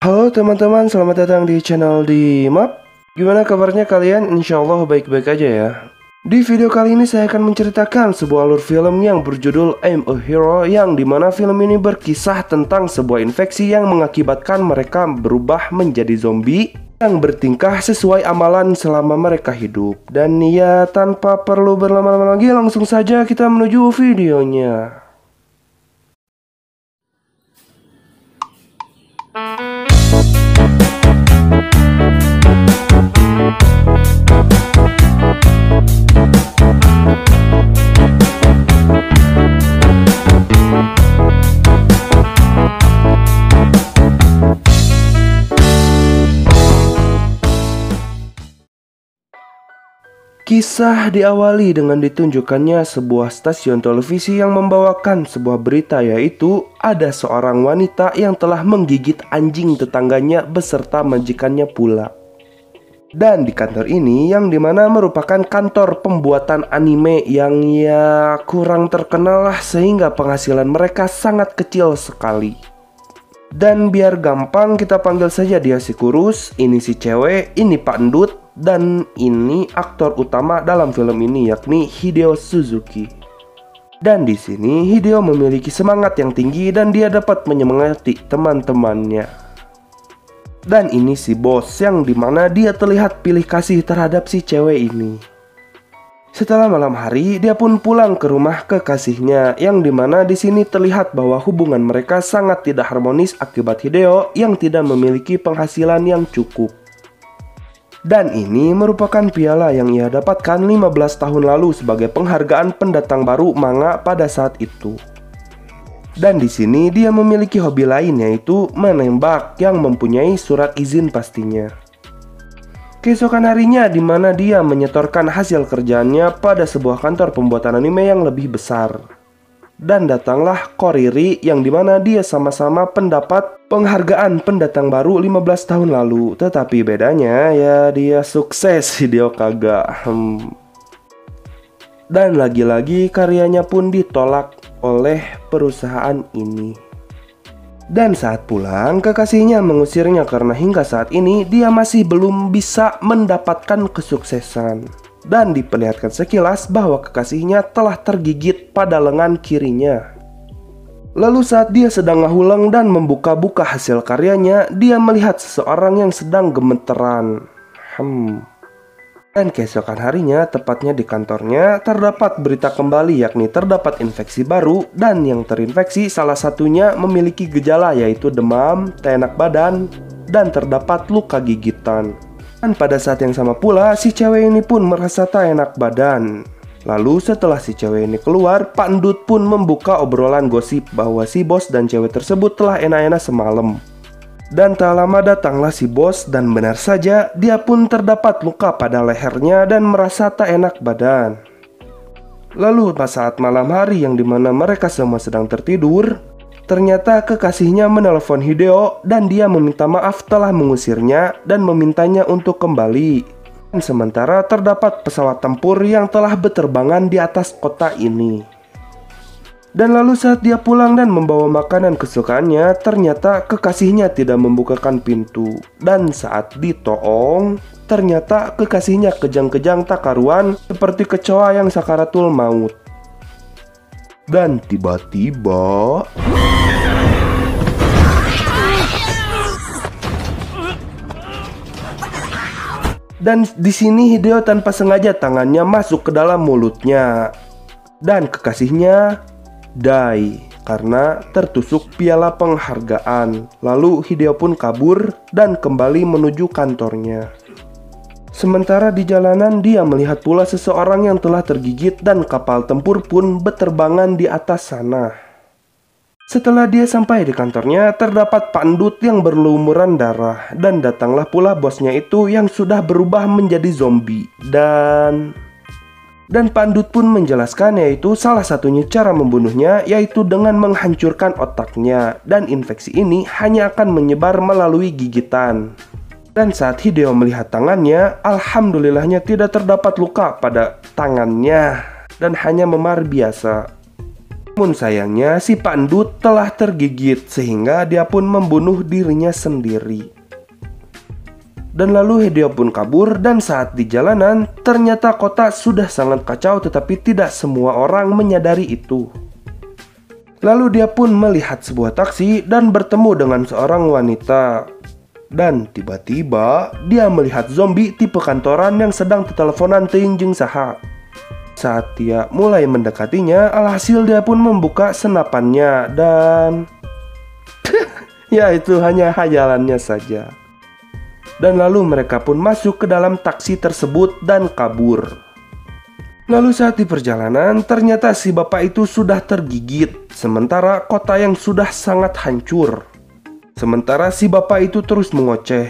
Halo teman-teman, selamat datang di channel Dimap. Gimana kabarnya kalian? Insya Allah baik-baik aja ya. Di video kali ini saya akan menceritakan sebuah alur film yang berjudul I'm a Hero, yang dimana film ini berkisah tentang sebuah infeksi yang mengakibatkan mereka berubah menjadi zombie yang bertingkah sesuai amalan selama mereka hidup. Dan ya, tanpa perlu berlama-lama lagi, langsung saja kita menuju videonya. Kisah diawali dengan ditunjukkannya sebuah stasiun televisi yang membawakan sebuah berita, yaitu ada seorang wanita yang telah menggigit anjing tetangganya beserta majikannya pula. Dan di kantor ini, yang dimana merupakan kantor pembuatan anime yang ya kurang terkenal lah, sehingga penghasilan mereka sangat kecil sekali. Dan biar gampang kita panggil saja dia si kurus, ini si cewek, ini Pak Endut, dan ini aktor utama dalam film ini, yakni Hideo Suzuki. Dan di sini Hideo memiliki semangat yang tinggi dan dia dapat menyemangati teman-temannya. Dan ini si bos, yang dimana dia terlihat pilih kasih terhadap si cewek ini. Setelah malam hari, dia pun pulang ke rumah kekasihnya, yang dimana di sini terlihat bahwa hubungan mereka sangat tidak harmonis akibat Hideo yang tidak memiliki penghasilan yang cukup. Dan ini merupakan piala yang ia dapatkan 15 tahun lalu sebagai penghargaan pendatang baru manga pada saat itu. Dan di sini dia memiliki hobi lain, yaitu menembak, yang mempunyai surat izin pastinya. Keesokan harinya, di mana dia menyetorkan hasil kerjaannya pada sebuah kantor pembuatan anime yang lebih besar. Dan datanglah Koriri, yang dimana dia sama-sama pendapat penghargaan pendatang baru 15 tahun lalu. Tetapi bedanya ya dia sukses, Hideo kagak. Dan lagi-lagi karyanya pun ditolak oleh perusahaan ini. Dan saat pulang, kekasihnya mengusirnya karena hingga saat ini dia masih belum bisa mendapatkan kesuksesan. Dan diperlihatkan sekilas bahwa kekasihnya telah tergigit pada lengan kirinya. Lalu saat dia sedang ngahulang dan membuka-buka hasil karyanya, dia melihat seseorang yang sedang gemeteran. Dan keesokan harinya, tepatnya di kantornya, terdapat berita kembali, yakni terdapat infeksi baru. Dan yang terinfeksi salah satunya memiliki gejala, yaitu demam, tak enak badan, dan terdapat luka gigitan. Dan pada saat yang sama pula, si cewek ini pun merasa tak enak badan. Lalu setelah si cewek ini keluar, Pak Endut pun membuka obrolan gosip bahwa si bos dan cewek tersebut telah enak-enak semalam. Dan tak lama datanglah si bos, dan benar saja dia pun terdapat luka pada lehernya dan merasa tak enak badan. Lalu pas saat malam hari yang dimana mereka semua sedang tertidur, ternyata kekasihnya menelepon Hideo dan dia meminta maaf telah mengusirnya dan memintanya untuk kembali. Dan sementara terdapat pesawat tempur yang telah berterbangan di atas kota ini. Dan lalu saat dia pulang dan membawa makanan kesukaannya, ternyata kekasihnya tidak membukakan pintu. Dan saat ditoong, ternyata kekasihnya kejang-kejang tak karuan seperti kecoa yang sakaratul maut. Dan tiba-tiba dan di sini Hideo tanpa sengaja tangannya masuk ke dalam mulutnya. Dan kekasihnya die karena tertusuk piala penghargaan. Lalu Hideo pun kabur dan kembali menuju kantornya. Sementara di jalanan dia melihat pula seseorang yang telah tergigit dan kapal tempur pun berterbangan di atas sana. Setelah dia sampai di kantornya, terdapat Pak Endut yang berlumuran darah. Dan datanglah pula bosnya itu yang sudah berubah menjadi zombie. Dan Pak Endut pun menjelaskan, yaitu salah satunya cara membunuhnya yaitu dengan menghancurkan otaknya. Dan infeksi ini hanya akan menyebar melalui gigitan. Dan saat Hideo melihat tangannya, alhamdulillahnya tidak terdapat luka pada tangannya dan hanya memar biasa. Namun sayangnya si Pandut telah tergigit sehingga dia pun membunuh dirinya sendiri. Dan lalu Hideo pun kabur, dan saat di jalanan ternyata kota sudah sangat kacau, tetapi tidak semua orang menyadari itu. Lalu dia pun melihat sebuah taksi dan bertemu dengan seorang wanita. Dan tiba-tiba dia melihat zombie tipe kantoran yang sedang teteleponan teuing jeung saha. Saat dia mulai mendekatinya, alhasil dia pun membuka senapannya dan ya itu hanya hayalannya saja. Dan lalu mereka pun masuk ke dalam taksi tersebut dan kabur. Lalu saat di perjalanan ternyata si bapak itu sudah tergigit, sementara kota yang sudah sangat hancur. Sementara si bapak itu terus mengoceh.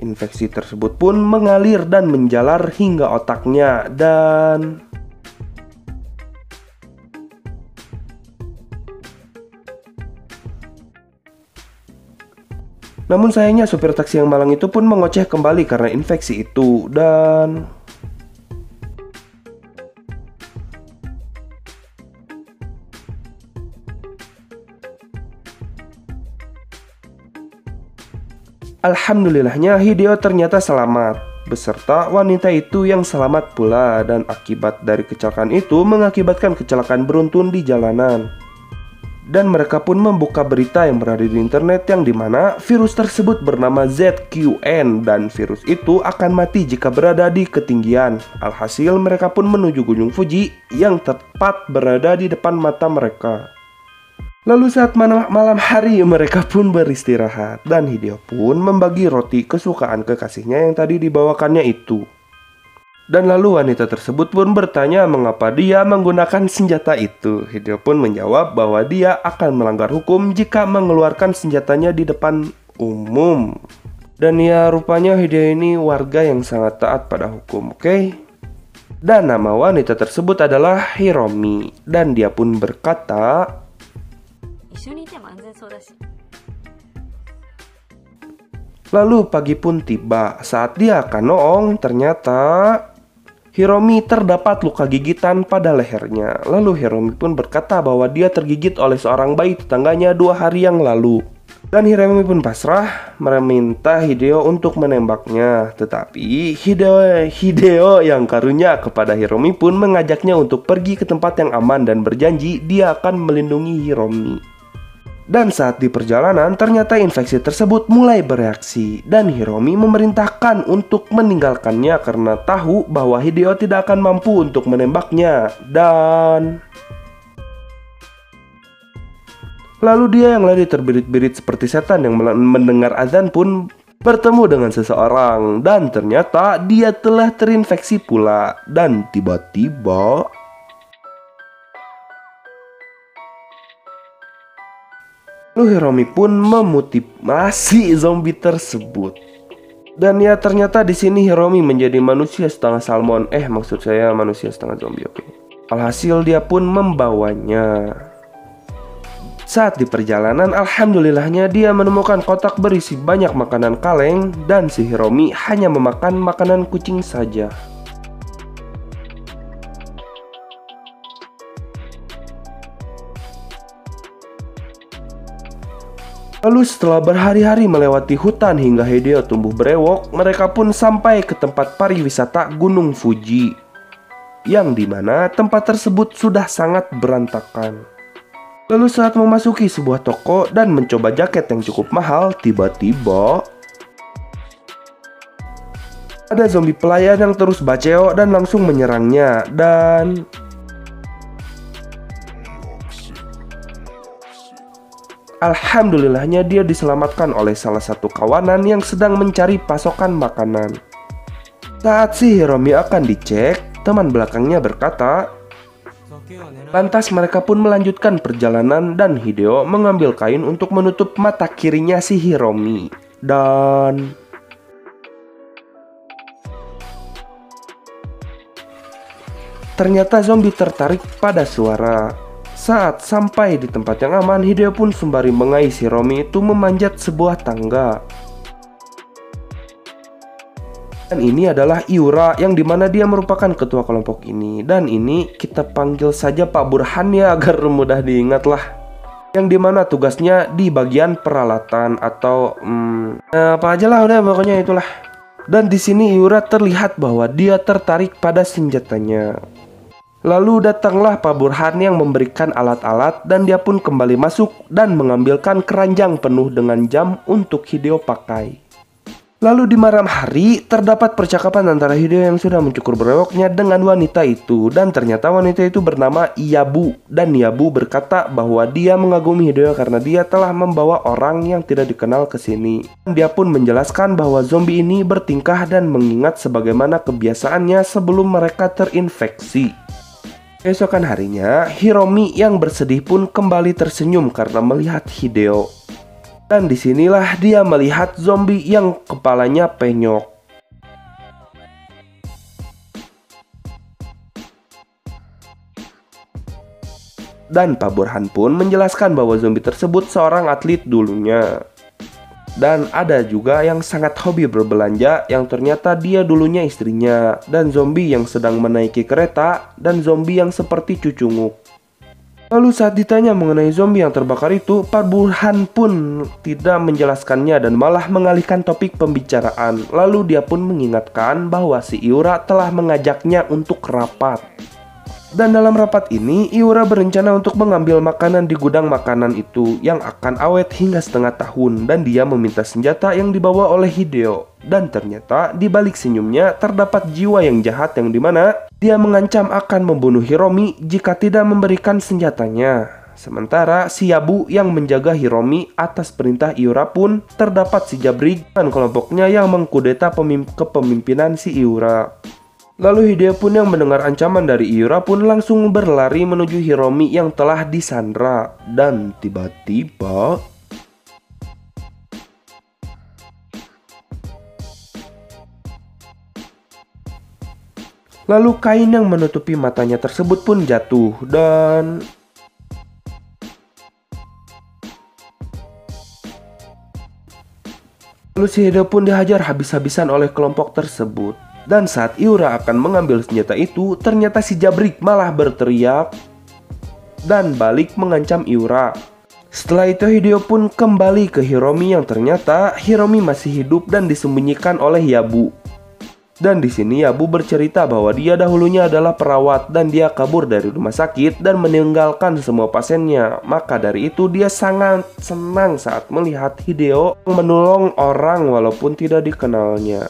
Infeksi tersebut pun mengalir dan menjalar hingga otaknya dan namun sayangnya supir taksi yang malang itu pun mengoceh kembali karena infeksi itu. Dan alhamdulillahnya Hideo ternyata selamat, beserta wanita itu yang selamat pula. Dan akibat dari kecelakaan itu mengakibatkan kecelakaan beruntun di jalanan. Dan mereka pun membuka berita yang berada di internet yang dimana virus tersebut bernama ZQN dan virus itu akan mati jika berada di ketinggian. Alhasil mereka pun menuju Gunung Fuji yang tepat berada di depan mata mereka. Lalu saat malam hari mereka pun beristirahat dan Hideo pun membagi roti kesukaan kekasihnya yang tadi dibawakannya itu. Dan lalu wanita tersebut pun bertanya mengapa dia menggunakan senjata itu. Hideo pun menjawab bahwa dia akan melanggar hukum jika mengeluarkan senjatanya di depan umum. Dan ya rupanya Hideo ini warga yang sangat taat pada hukum, oke? Dan nama wanita tersebut adalah Hiromi. Dan dia pun berkata, lalu pagi pun tiba. Saat dia akan noong, ternyata Hiromi terdapat luka gigitan pada lehernya. Lalu Hiromi pun berkata bahwa dia tergigit oleh seorang bayi tetangganya 2 hari yang lalu. Dan Hiromi pun pasrah meminta Hideo untuk menembaknya. Tetapi Hideo yang karunya kepada Hiromi pun mengajaknya untuk pergi ke tempat yang aman dan berjanji dia akan melindungi Hiromi. Dan saat di perjalanan ternyata infeksi tersebut mulai bereaksi dan Hiromi memerintahkan untuk meninggalkannya karena tahu bahwa Hideo tidak akan mampu untuk menembaknya. Dan lalu dia yang lari terbirit-birit seperti setan yang mendengar azan pun bertemu dengan seseorang dan ternyata dia telah terinfeksi pula. Dan tiba-tiba lalu Hiromi pun memotivasi zombie tersebut. Dan ya ternyata di sini Hiromi menjadi manusia setengah salmon. Maksud saya manusia setengah zombie, oke. Alhasil dia pun membawanya. Saat di perjalanan, alhamdulillahnya dia menemukan kotak berisi banyak makanan kaleng dan si Hiromi hanya memakan makanan kucing saja. Lalu setelah berhari-hari melewati hutan hingga Hideo tumbuh berewok, mereka pun sampai ke tempat pariwisata Gunung Fuji, yang dimana tempat tersebut sudah sangat berantakan. Lalu saat memasuki sebuah toko dan mencoba jaket yang cukup mahal, tiba-tiba ada zombie pelayan yang terus baceo dan langsung menyerangnya. Dan alhamdulillahnya dia diselamatkan oleh salah satu kawanan yang sedang mencari pasokan makanan. Saat si Hiromi akan dicek, teman belakangnya berkata, lantas mereka pun melanjutkan perjalanan dan Hideo mengambil kain untuk menutup mata kirinya si Hiromi. Dan ternyata zombie tertarik pada suara. Saat sampai di tempat yang aman, Hideo pun sembari mengais Hiromi itu memanjat sebuah tangga. Dan ini adalah Iura yang dimana dia merupakan ketua kelompok ini. Dan ini kita panggil saja Pak Burhan ya agar mudah diingat lah. Yang dimana tugasnya di bagian peralatan atau apa aja lah udah pokoknya itulah. Dan di sini Iura terlihat bahwa dia tertarik pada senjatanya. Lalu datanglah Pak Burhan yang memberikan alat-alat dan dia pun kembali masuk dan mengambilkan keranjang penuh dengan jam untuk Hideo pakai. Lalu di malam hari terdapat percakapan antara Hideo yang sudah mencukur brewoknya dengan wanita itu. Dan ternyata wanita itu bernama Yabu. Dan Yabu berkata bahwa dia mengagumi Hideo karena dia telah membawa orang yang tidak dikenal ke sini. Dan dia pun menjelaskan bahwa zombie ini bertingkah dan mengingat sebagaimana kebiasaannya sebelum mereka terinfeksi. Keesokan harinya, Hiromi yang bersedih pun kembali tersenyum karena melihat Hideo. Dan disinilah dia melihat zombie yang kepalanya penyok. Dan Pak Burhan pun menjelaskan bahwa zombie tersebut seorang atlet dulunya. Dan ada juga yang sangat hobi berbelanja yang ternyata dia dulunya istrinya. Dan zombie yang sedang menaiki kereta. Dan zombie yang seperti cucunguk. Lalu saat ditanya mengenai zombie yang terbakar itu, Pak Burhan pun tidak menjelaskannya dan malah mengalihkan topik pembicaraan. Lalu dia pun mengingatkan bahwa si Iura telah mengajaknya untuk rapat. Dan dalam rapat ini, Iura berencana untuk mengambil makanan di gudang makanan itu yang akan awet hingga setengah tahun. Dan dia meminta senjata yang dibawa oleh Hideo. Dan ternyata di balik senyumnya terdapat jiwa yang jahat yang dimana dia mengancam akan membunuh Hiromi jika tidak memberikan senjatanya. Sementara si Yabu yang menjaga Hiromi atas perintah Iura pun terdapat si Jabrig dan kelompoknya yang mengkudeta kepemimpinan si Iura. Lalu Hideo pun yang mendengar ancaman dari Iura pun langsung berlari menuju Hiromi yang telah disandra. Dan tiba-tiba lalu kain yang menutupi matanya tersebut pun jatuh dan lalu si Hideo pun dihajar habis-habisan oleh kelompok tersebut. Dan saat Iura akan mengambil senjata itu, ternyata si Jabrik malah berteriak dan balik mengancam Iura. Setelah itu Hideo pun kembali ke Hiromi yang ternyata Hiromi masih hidup dan disembunyikan oleh Yabu. Dan di sini Yabu bercerita bahwa dia dahulunya adalah perawat dan dia kabur dari rumah sakit dan meninggalkan semua pasiennya. Maka dari itu dia sangat senang saat melihat Hideo menolong orang walaupun tidak dikenalnya.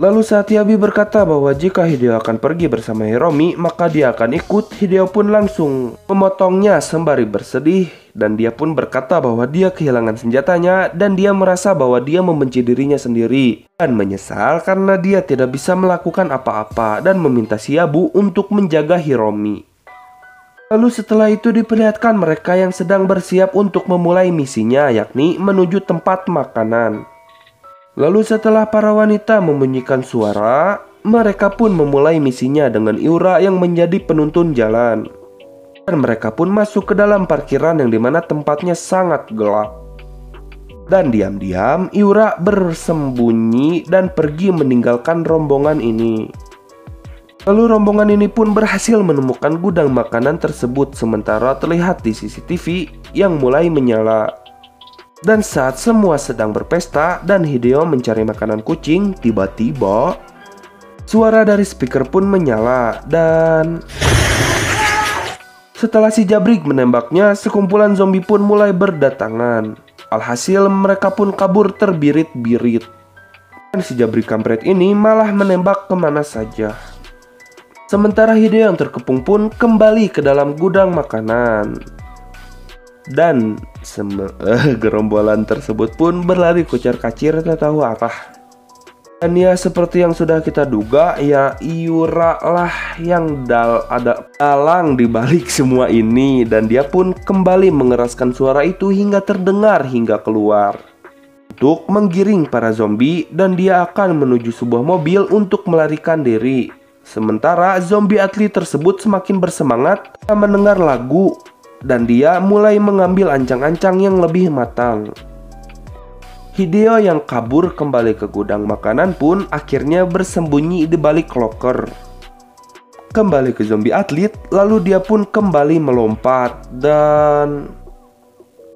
Lalu saat Yabi berkata bahwa jika Hideo akan pergi bersama Hiromi, maka dia akan ikut. Hideo pun langsung memotongnya sembari bersedih. Dan dia pun berkata bahwa dia kehilangan senjatanya dan dia merasa bahwa dia membenci dirinya sendiri. Dan menyesal karena dia tidak bisa melakukan apa-apa dan meminta si Yabu untuk menjaga Hiromi. Lalu setelah itu diperlihatkan mereka yang sedang bersiap untuk memulai misinya, yakni menuju tempat makanan. Lalu setelah para wanita membunyikan suara, mereka pun memulai misinya dengan Iura yang menjadi penuntun jalan. Dan mereka pun masuk ke dalam parkiran yang dimana tempatnya sangat gelap. Dan diam-diam Iura bersembunyi dan pergi meninggalkan rombongan ini. Lalu rombongan ini pun berhasil menemukan gudang makanan tersebut sementara terlihat di CCTV yang mulai menyala. Dan saat semua sedang berpesta dan Hideo mencari makanan kucing, tiba-tiba suara dari speaker pun menyala dan setelah si Jabrig menembaknya, sekumpulan zombie pun mulai berdatangan. Alhasil mereka pun kabur terbirit-birit. Dan si Jabrig kampret ini malah menembak kemana saja. Sementara Hideo yang terkepung pun kembali ke dalam gudang makanan. Dan gerombolan tersebut pun berlari kucar-kacir tak tahu apa. Dan ya seperti yang sudah kita duga, ya Iura lah yang ada dalang di balik semua ini. Dan dia pun kembali mengeraskan suara itu hingga terdengar hingga keluar untuk menggiring para zombie. Dan dia akan menuju sebuah mobil untuk melarikan diri. Sementara zombie atlet tersebut semakin bersemangat mendengar lagu. Dan dia mulai mengambil ancang-ancang yang lebih matang. Hideo yang kabur kembali ke gudang makanan pun akhirnya bersembunyi di balik loker. Kembali ke zombie atlet, lalu dia pun kembali melompat dan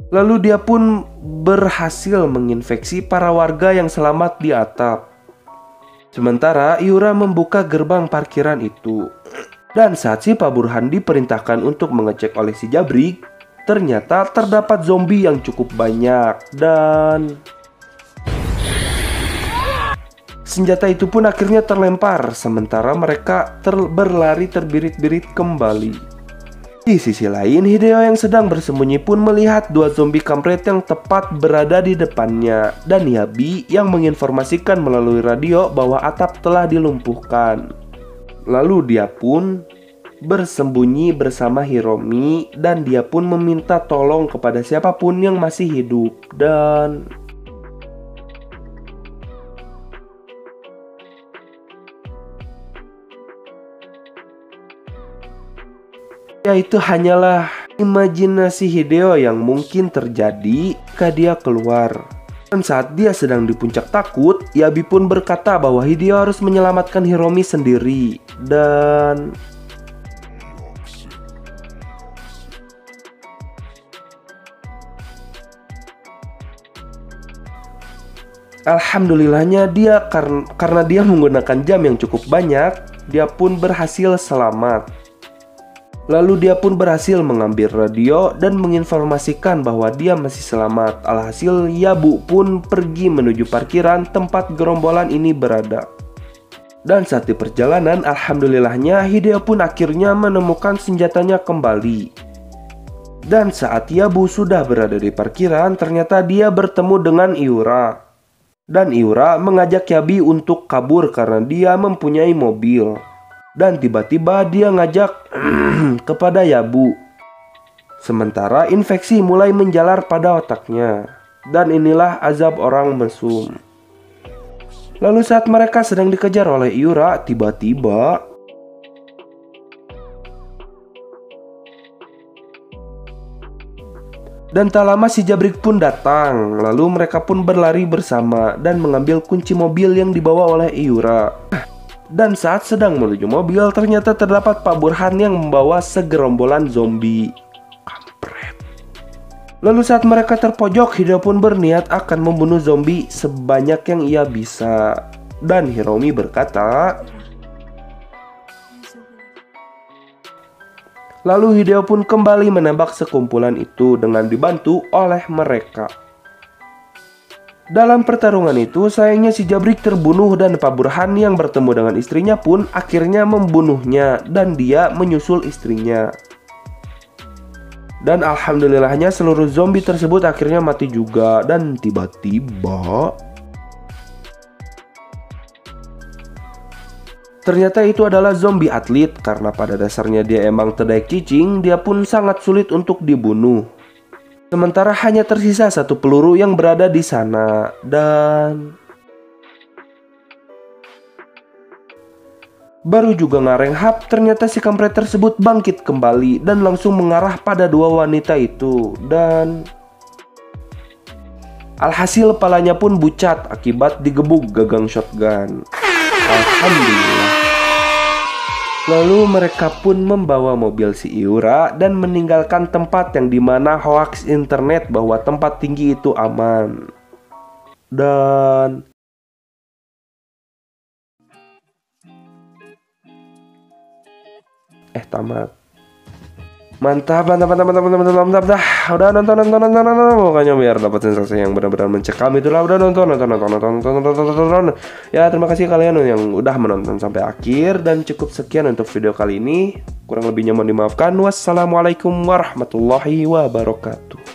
lalu dia pun berhasil menginfeksi para warga yang selamat di atap. Sementara Iura membuka gerbang parkiran itu. Dan saat si Pak Burhan diperintahkan untuk mengecek oleh si Jabrik, ternyata terdapat zombie yang cukup banyak dan senjata itu pun akhirnya terlempar, sementara mereka berlari terbirit-birit kembali. Di sisi lain, Hideo yang sedang bersembunyi pun melihat dua zombie kampret yang tepat berada di depannya, dan Yabi yang menginformasikan melalui radio bahwa atap telah dilumpuhkan. Lalu dia pun bersembunyi bersama Hiromi dan dia pun meminta tolong kepada siapapun yang masih hidup dan ya itu hanyalah imajinasi Hideo yang mungkin terjadi ketika dia keluar. Dan saat dia sedang di puncak takut, Yabi pun berkata bahwa Hideo harus menyelamatkan Hiromi sendiri. Dan alhamdulillahnya dia karena dia menggunakan jam yang cukup banyak, dia pun berhasil selamat. Lalu dia pun berhasil mengambil radio dan menginformasikan bahwa dia masih selamat. Alhasil Yabu pun pergi menuju parkiran tempat gerombolan ini berada. Dan saat di perjalanan, alhamdulillahnya Hideo pun akhirnya menemukan senjatanya kembali. Dan saat Yabu sudah berada di parkiran, ternyata dia bertemu dengan Iura. Dan Iura mengajak Yabi untuk kabur karena dia mempunyai mobil. Dan tiba-tiba dia ngajak kepada Yabu. Sementara infeksi mulai menjalar pada otaknya. Dan inilah azab orang mesum. Lalu saat mereka sedang dikejar oleh Iura, tiba-tiba dan tak lama si Jabrik pun datang. Lalu mereka pun berlari bersama dan mengambil kunci mobil yang dibawa oleh Iura. Dan saat sedang menuju mobil, ternyata terdapat Pak Burhan yang membawa segerombolan zombie. Kampret. Lalu saat mereka terpojok, Hideo pun berniat akan membunuh zombie sebanyak yang ia bisa. Dan Hiromi berkata, lalu Hideo pun kembali menembak sekumpulan itu dengan dibantu oleh mereka. Dalam pertarungan itu, sayangnya si Jabrik terbunuh dan Pak Burhan yang bertemu dengan istrinya pun akhirnya membunuhnya dan dia menyusul istrinya. Dan alhamdulillahnya seluruh zombie tersebut akhirnya mati juga. Dan tiba-tiba ternyata itu adalah zombie atlet. Karena pada dasarnya dia emang terdaik cicing, dia pun sangat sulit untuk dibunuh. Sementara hanya tersisa satu peluru yang berada di sana. Dan baru juga ngarenghap, ternyata si kampret tersebut bangkit kembali dan langsung mengarah pada dua wanita itu. Dan alhasil kepalanya pun bucat akibat digebuk gagang shotgun. Alhamdulillah. Lalu mereka pun membawa mobil si Iura dan meninggalkan tempat yang dimana hoax internet bahwa tempat tinggi itu aman. Dan tamat. Mantap. Dah. Udah nonton. Pokoknya biar dapat sensasi yang benar-benar mencekam itulah. Udah nonton. Ya, terima kasih kalian yang udah menonton sampai akhir. Dan cukup sekian untuk video kali ini. Kurang lebihnya mohon dimaafkan. Wassalamualaikum warahmatullahi wabarakatuh.